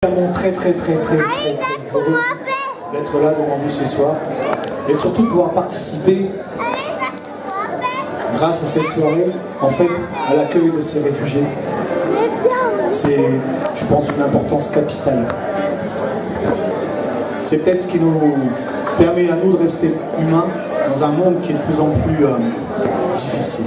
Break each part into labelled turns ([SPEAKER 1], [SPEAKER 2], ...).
[SPEAKER 1] Vraiment très heureux d'être là devant vous ce soir et surtout de pouvoir participer grâce à cette soirée en fait à l'accueil de ces réfugiés. C'est, je pense, une importance capitale. C'est peut-être ce qui nous permet à nous de rester humains dans un monde qui est de plus en plus difficile.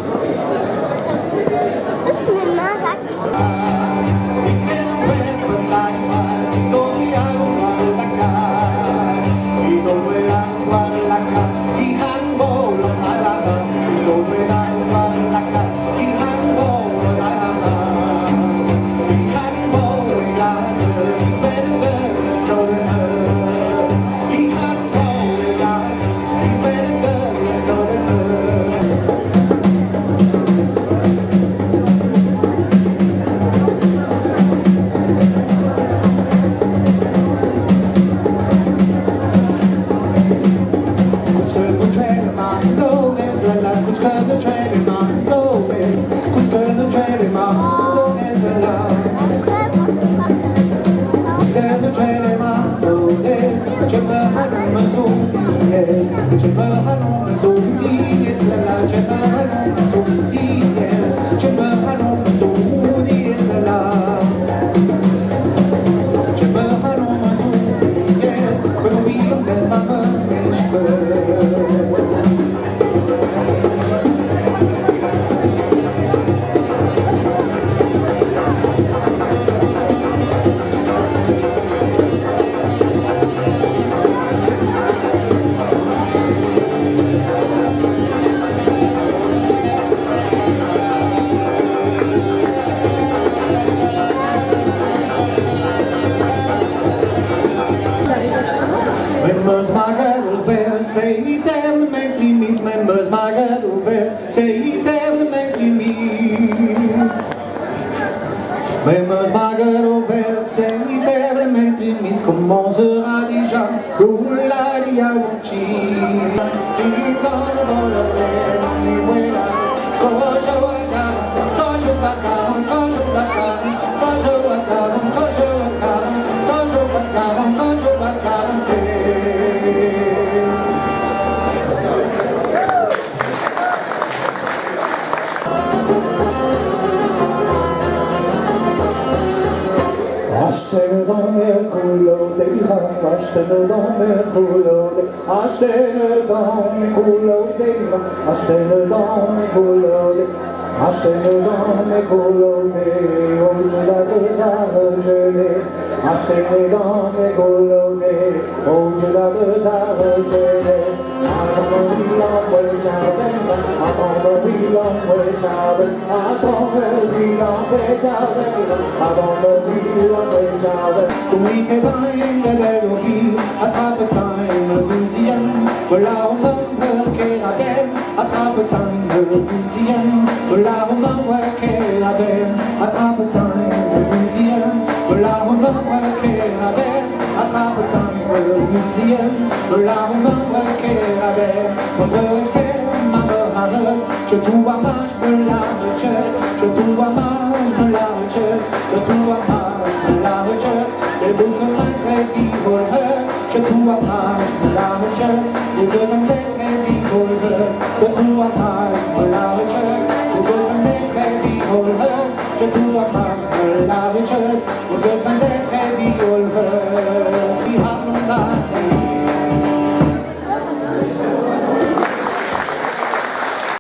[SPEAKER 2] C'est éternellement mise, même Margaret ouverte, c'est éternellement mise. Même Margaret ouverte, c'est éternellement mise, comment sera déjà, la diagonchi.
[SPEAKER 1] Ashten dans mes couloirs des vents, Ashten dans mes couloirs, Ashten dans mes couloirs des vents, Ashten dans mes couloirs, Ashten dans mes couloirs, au-delà de sa gelée, Ashten dans mes couloirs, au-delà de sa gelée.
[SPEAKER 2] Oui, que va en la belle vie, attrape-time le musicien, voilà on va que la belle, attrape-time le musicien, voilà on va que la belle, attrape-time le musicien, voilà on va que la belle, attrape-time le musicien, voilà on va que la belle, on veut faire ma mère, je trouve à marche, je me la rejette, je trouve à marche, je me la rejette, je trouve à marche, je me la rejette. Je trouve à marche, je me la rejette,